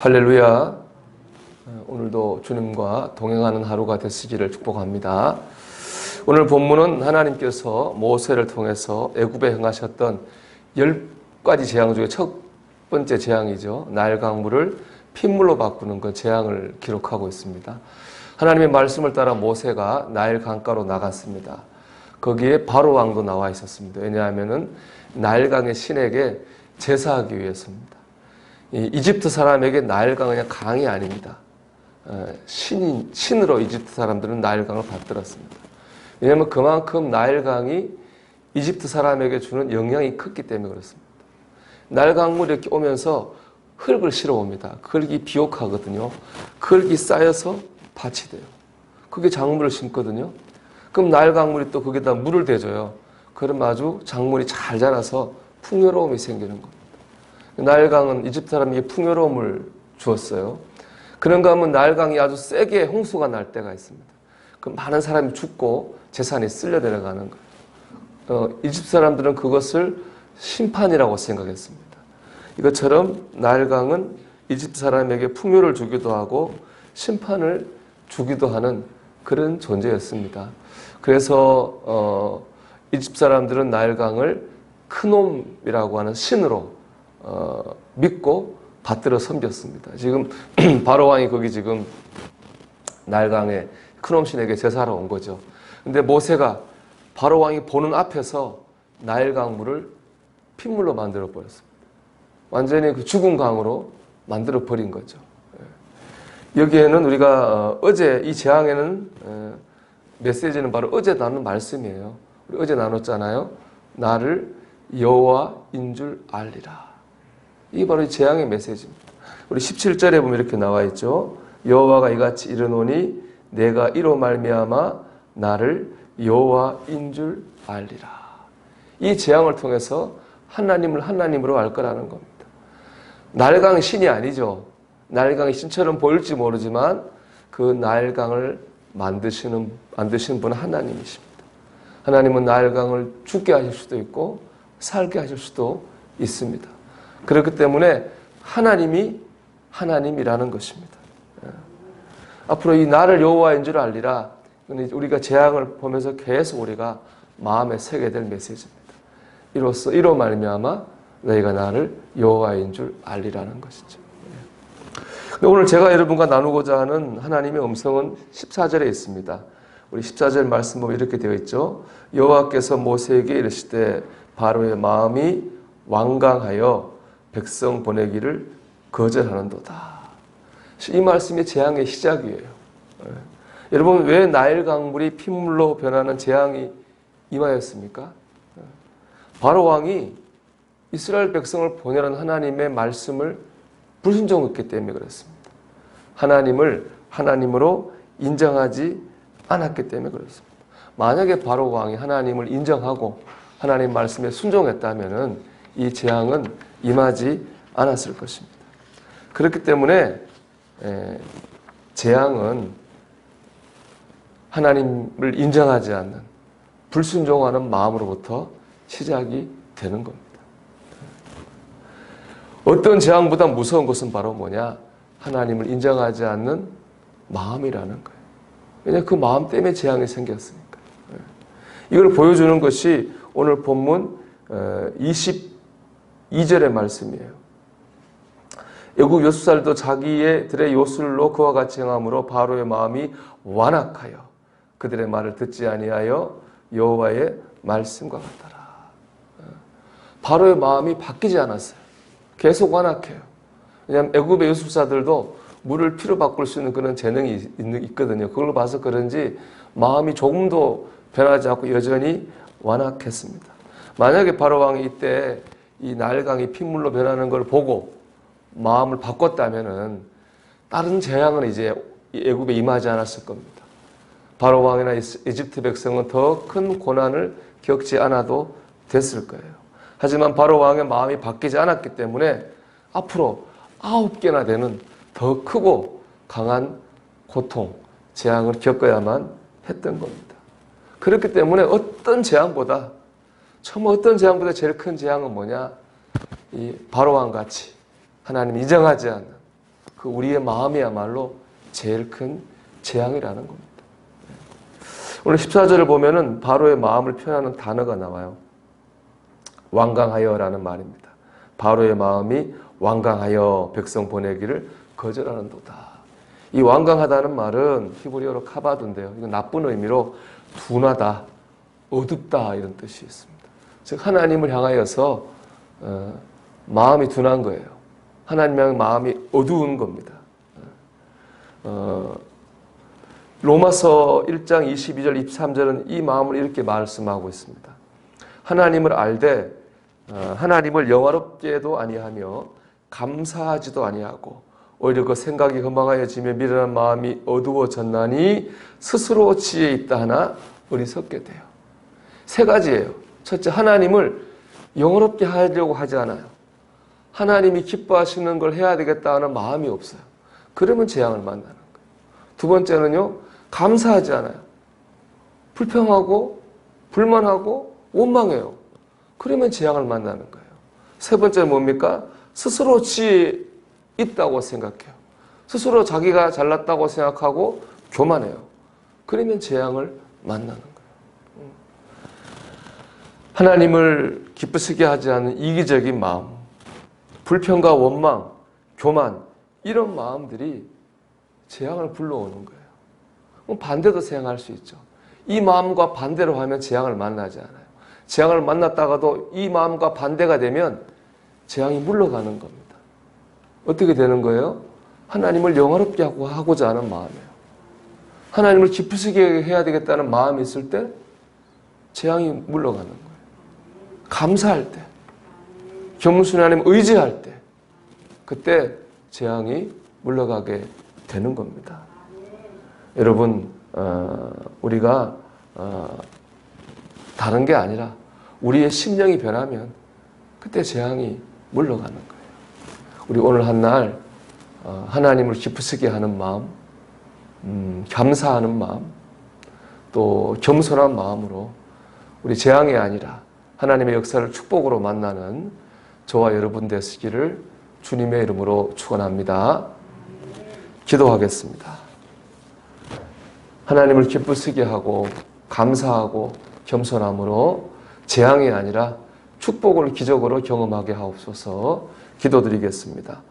할렐루야. 오늘도 주님과 동행하는 하루가 되시기를 축복합니다. 오늘 본문은 하나님께서 모세를 통해서 애굽에 행하셨던 10가지 재앙 중에 첫 번째 재앙이죠. 나일 강물을 핏물로 바꾸는 그 재앙을 기록하고 있습니다. 하나님의 말씀을 따라 모세가 나일 강가로 나갔습니다. 거기에 바로 왕도 나와 있었습니다. 왜냐하면 나일 강의 신에게 제사하기 위해서입니다. 이집트 사람에게 나일강은 그냥 강이 아닙니다. 신으로 이집트 사람들은 나일강을 받들었습니다. 왜냐하면 그만큼 나일강이 이집트 사람에게 주는 영향이 컸기 때문에 그렇습니다. 나일강물이 이렇게 오면서 흙을 실어 옵니다. 흙이 비옥하거든요. 흙이 쌓여서 밭이 돼요. 그게 작물을 심거든요. 그럼 나일강물이 또 거기다 물을 대줘요. 그럼 아주 작물이 잘 자라서 풍요로움이 생기는 겁니다. 나일강은 이집트 사람에게 풍요로움을 주었어요. 그런가 하면 나일강이 아주 세게 홍수가 날 때가 있습니다. 그럼 많은 사람이 죽고 재산이 쓸려 내려가는 거예요. 이집트 사람들은 그것을 심판이라고 생각했습니다. 이것처럼 나일강은 이집트 사람에게 풍요를 주기도 하고 심판을 주기도 하는 그런 존재였습니다. 그래서 이집트 사람들은 나일강을 크놈이라고 하는 신으로 믿고 받들어 섬겼습니다. 지금 바로 왕이 거기 지금 나일강에 크놈 신에게 제사하러 온 거죠. 근데 모세가 바로 왕이 보는 앞에서 나일강 물을 핏물로 만들어 버렸습니다. 완전히 그 죽은 강으로 만들어 버린 거죠. 여기에는 우리가 어제 이 재앙에는 메시지는 바로 어제 나눈 말씀이에요. 우리 어제 나눴잖아요. 나를 여호와인 줄 알리라. 이게 바로 이 재앙의 메시지입니다. 우리 17절에 보면 이렇게 나와 있죠. 여호와가 이같이 이르노니 내가 이로 말미암아 나를 여호와인 줄 알리라. 이 재앙을 통해서 하나님을 하나님으로 알 거라는 겁니다. 나일강이 신이 아니죠. 나일강이 신처럼 보일지 모르지만 그 나일강을 만드시는 분은 하나님이십니다. 하나님은 나일강을 죽게 하실 수도 있고 살게 하실 수도 있습니다. 그렇기 때문에 하나님이 하나님이라는 것입니다. 앞으로 이 나를 여호와인 줄 알리라. 우리가 재앙을 보면서 계속 우리가 마음에 새게 될 메시지입니다. 이로 말미암아 너희가 나를 여호와인 줄 알리라는 것이죠. 오늘 제가 여러분과 나누고자 하는 하나님의 음성은 14절에 있습니다. 우리 14절 말씀 보면 이렇게 되어 있죠. 여호와께서 모세에게 이르시되 바로의 마음이 완강하여 백성 보내기를 거절하는도다. 이 말씀이 재앙의 시작이에요. 여러분, 왜 나일 강물이 핏물로 변하는 재앙이 임하였습니까? 바로 왕이 이스라엘 백성을 보내라는 하나님의 말씀을 불순종했기 때문에 그렇습니다. 하나님을 하나님으로 인정하지 않았기 때문에 그렇습니다. 만약에 바로 왕이 하나님을 인정하고 하나님 말씀에 순종했다면 이 재앙은 임하지 않았을 것입니다. 그렇기 때문에 재앙은 하나님을 인정하지 않는 불순종하는 마음으로부터 시작이 되는 겁니다. 어떤 재앙보다 무서운 것은 바로 뭐냐? 하나님을 인정하지 않는 마음이라는 거예요. 왜냐하면 그 마음 때문에 재앙이 생겼으니까. 이걸 보여주는 것이 오늘 본문 22절의 말씀이에요. 애굽 요술사들도 자기들의 요술로 그와 같이 행함으로 바로의 마음이 완악하여 그들의 말을 듣지 아니하여 여호와의 말씀과 같더라. 바로의 마음이 바뀌지 않았어요. 계속 완악해요. 왜냐하면 애굽의 요술사들도 물을 피로 바꿀 수 있는 그런 재능이 있거든요. 그걸 봐서 그런지 마음이 조금도 변하지 않고 여전히 완악했습니다. 만약에 바로 왕이 이때 이 나일강이 핏물로 변하는 걸 보고 마음을 바꿨다면은 다른 재앙은 이제 애굽에 임하지 않았을 겁니다. 바로 왕이나 이집트 백성은 더 큰 고난을 겪지 않아도 됐을 거예요. 하지만 바로 왕의 마음이 바뀌지 않았기 때문에 앞으로 9개나 되는 더 크고 강한 고통, 재앙을 겪어야만 했던 겁니다. 그렇기 때문에 어떤 재앙보다 제일 큰 재앙은 뭐냐? 이 바로왕 같이 하나님 인정하지 않는 그 우리의 마음이야말로 제일 큰 재앙이라는 겁니다. 오늘 14절을 보면은 바로의 마음을 표현하는 단어가 나와요. 완강하여라는 말입니다. 바로의 마음이 완강하여 백성 보내기를 거절하는도다. 이 완강하다는 말은 히브리어로 카바드인데요. 이건 나쁜 의미로 둔하다, 어둡다 이런 뜻이 있습니다. 즉 하나님을 향하여서 마음이 둔한 거예요. 하나님의 마음이 어두운 겁니다. 로마서 1장 22절 23절은 이 마음을 이렇게 말씀하고 있습니다. 하나님을 알되 하나님을 영화롭게도 아니하며 감사하지도 아니하고 오히려 그 생각이 허망하여지며 미련한 마음이 어두워졌나니 스스로 지혜 있다 하나 어리석게 돼요. 세 가지예요. 첫째, 하나님을 영화롭게 하려고 하지 않아요. 하나님이 기뻐하시는 걸 해야 되겠다 하는 마음이 없어요. 그러면 재앙을 만나는 거예요. 두 번째는요, 감사하지 않아요. 불평하고 불만하고 원망해요. 그러면 재앙을 만나는 거예요. 세 번째는 뭡니까? 스스로 지혜 있다고 생각해요. 스스로 자기가 잘났다고 생각하고 교만해요. 그러면 재앙을 만나는 거예요. 하나님을 기쁘시게 하지 않는 이기적인 마음, 불평과 원망, 교만 이런 마음들이 재앙을 불러오는 거예요. 그럼 반대도 생각할 수 있죠. 이 마음과 반대로 하면 재앙을 만나지 않아요. 재앙을 만났다가도 이 마음과 반대가 되면 재앙이 물러가는 겁니다. 어떻게 되는 거예요? 하나님을 영화롭게 하고자 하는 마음이에요. 하나님을 기쁘시게 해야 되겠다는 마음이 있을 때 재앙이 물러가는 거예요. 감사할 때, 겸손히 하나님 의지할 때, 그때 재앙이 물러가게 되는 겁니다. 여러분, 우리가 다른 게 아니라 우리의 심령이 변하면 그때 재앙이 물러가는 거예요. 우리 오늘 한날 하나님을 기쁘시게 하는 마음, 감사하는 마음, 또 겸손한 마음으로 우리 재앙이 아니라 하나님의 역사를 축복으로 만나는 저와 여러분 되시기를 주님의 이름으로 축원합니다. 기도하겠습니다. 하나님을 기쁘시게 하고 감사하고 겸손함으로 재앙이 아니라 축복을 기적으로 경험하게 하옵소서. 기도드리겠습니다.